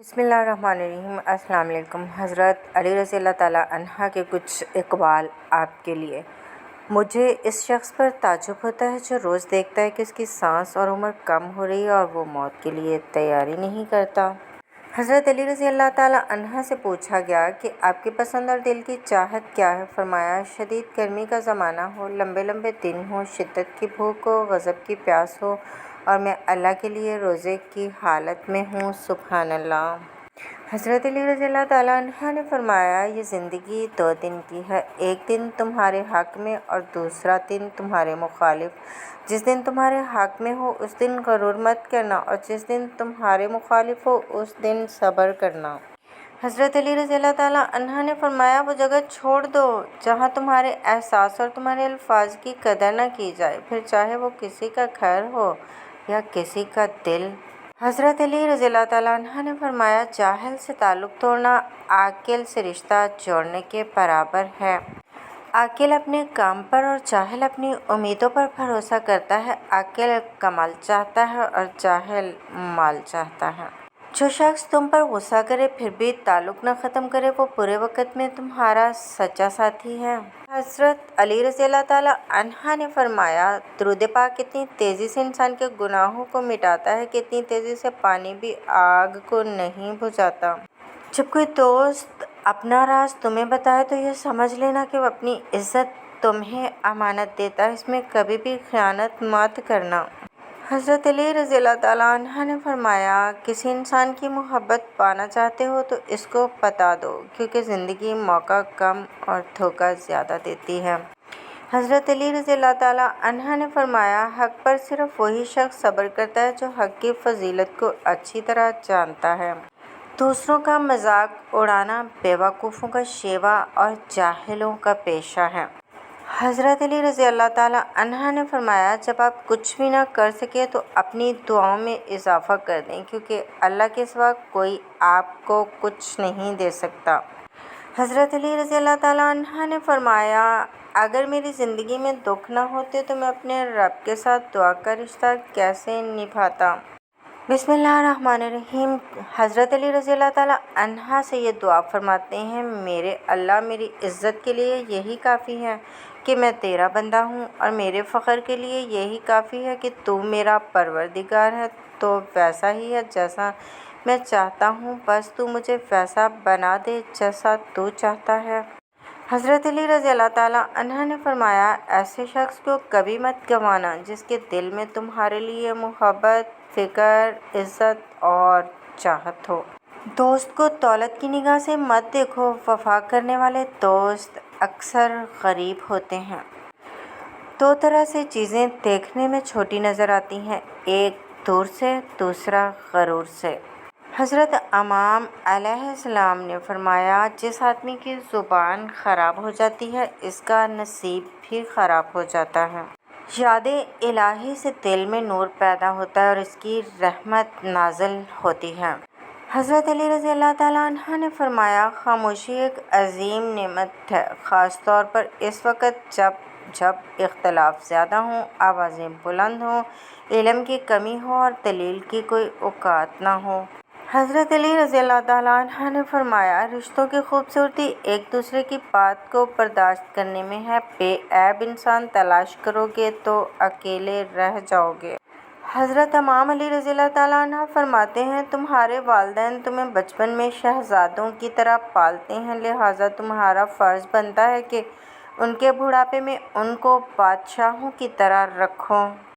بسم اللہ الرحمن الرحیم۔ السلام علیکم۔ حضرت علی رضی اللہ تعالیٰ عنہ کے کچھ اقوال آپ کے لیے۔ مجھے اس شخص پر تعجب ہوتا ہے جو روز دیکھتا ہے کہ اس کی سانس اور عمر کم ہو رہی ہے اور وہ موت کے لیے تیاری نہیں کرتا۔ حضرت علی رضی اللہ تعالیٰ عنہ سے پوچھا گیا کہ آپ کی پسند اور دل کی چاہت کیا ہے؟ فرمایا، شدید گرمی کا زمانہ ہو، لمبے لمبے دن ہوں، شدت کی بھوک ہو، غضب کی پیاس ہو اور میں اللہ کے لیے روزے کی حالت میں ہوں۔ سبحان اللہ۔ حضرت علی رضی اللہ تعالیٰ عنہ نے فرمایا، یہ زندگی 2 دن کی ہے، ایک دن تمہارے حق میں اور دوسرا دن تمہارے مخالف۔ جس دن تمہارے حق میں ہو اس دن غرور مت کرنا اور جس دن تمہارے مخالف ہو اس دن صبر کرنا۔ حضرت علی رضی اللہ تعالیٰ عنہ نے فرمایا، وہ جگہ چھوڑ دو جہاں تمہارے احساس اور تمہارے الفاظ کی قدر نہ کی جائے، پھر چاہے وہ کسی کا خیر ہو یا کسی کا دل۔ حضرت علی رضی اللہ تعالیٰ عنہ نے فرمایا، جاہل سے تعلق توڑنا عاقل سے رشتہ جوڑنے کے برابر ہے۔ عاقل اپنے کام پر اور جاہل اپنی امیدوں پر بھروسہ کرتا ہے۔ عاقل کمال چاہتا ہے اور جاہل مال چاہتا ہے۔ جو شخص تم پر غصہ کرے پھر بھی تعلق نہ ختم کرے، وہ برے وقت میں تمہارا سچا ساتھی ہے۔ حضرت علی رضی اللہ تعالیٰ عنہ نے فرمایا، درود پاک اتنی تیزی سے انسان کے گناہوں کو مٹاتا ہے کہ اتنی تیزی سے پانی بھی آگ کو نہیں بجھاتا۔ جب کوئی دوست اپنا راز تمہیں بتائے تو یہ سمجھ لینا کہ وہ اپنی عزت تمہیں امانت دیتا ہے، اس میں کبھی بھی خیانت مت کرنا۔ حضرت علی رضی اللہ تعالیٰ عنہ نے فرمایا، کسی انسان کی محبت پانا چاہتے ہو تو اس کو بتا دو، کیونکہ زندگی موقع کم اور دھوکہ زیادہ دیتی ہے۔ حضرت علی رضی اللہ تعالیٰ عنہ نے فرمایا، حق پر صرف وہی شخص صبر کرتا ہے جو حق کی فضیلت کو اچھی طرح جانتا ہے۔ دوسروں کا مذاق اڑانا بیوقوفوں کا شیوہ اور جاہلوں کا پیشہ ہے۔ حضرت علی رضی اللہ تعالیٰ عنہ نے فرمایا، جب آپ کچھ بھی نہ کر سکیں تو اپنی دعاؤں میں اضافہ کر دیں، کیونکہ اللہ کے سوا کوئی آپ کو کچھ نہیں دے سکتا۔ حضرت علی رضی اللہ تعالیٰ عنہ نے فرمایا، اگر میری زندگی میں دکھ نہ ہوتے تو میں اپنے رب کے ساتھ دعا کا رشتہ کیسے نبھاتا؟ بسم اللہ الرحمن الرحیم۔ حضرت علی رضی اللہ تعالیٰ عنہ سے یہ دعا فرماتے ہیں، میرے اللہ، میری عزت کے لیے یہی کافی ہے کہ میں تیرا بندہ ہوں اور میرے فخر کے لیے یہی کافی ہے کہ تو میرا پروردگار ہے۔ تو ویسا ہی ہے جیسا میں چاہتا ہوں، بس تو مجھے ویسا بنا دے جیسا تو چاہتا ہے۔ حضرت علی رضی اللہ تعالیٰ عنہ نے فرمایا، ایسے شخص کو کبھی مت گنوانا جس کے دل میں تمہارے لیے محبت، فکر، عزت اور چاہت ہو۔ دوست کو دولت کی نگاہ سے مت دیکھو، وفا کرنے والے دوست اکثر غریب ہوتے ہیں۔ 2 طرح سے چیزیں دیکھنے میں چھوٹی نظر آتی ہیں، ایک دور سے، دوسرا غرور سے۔ حضرت امام علیہ السلام نے فرمایا، جس آدمی کی زبان خراب ہو جاتی ہے اس کا نصیب بھی خراب ہو جاتا ہے۔ یاد الہی سے دل میں نور پیدا ہوتا ہے اور اس کی رحمت نازل ہوتی ہے۔ حضرت علی رضی اللہ تعالیٰ عنہ نے فرمایا، خاموشی ایک عظیم نعمت ہے، خاص طور پر اس وقت جب اختلاف زیادہ ہوں، آوازیں بلند ہوں، علم کی کمی ہو اور دلیل کی کوئی اوقات نہ ہو۔ حضرت علی رضی اللہ تعالیٰ عنہ نے فرمایا، رشتوں کی خوبصورتی ایک دوسرے کی بات کو برداشت کرنے میں ہے، بے عیب انسان تلاش کرو گے تو اکیلے رہ جاؤ گے۔ حضرت امام علی رضی اللہ تعالیٰ عنہ فرماتے ہیں، تمہارے والدین تمہیں بچپن میں شہزادوں کی طرح پالتے ہیں، لہٰذا تمہارا فرض بنتا ہے کہ ان کے بڑھاپے میں ان کو بادشاہوں کی طرح رکھو۔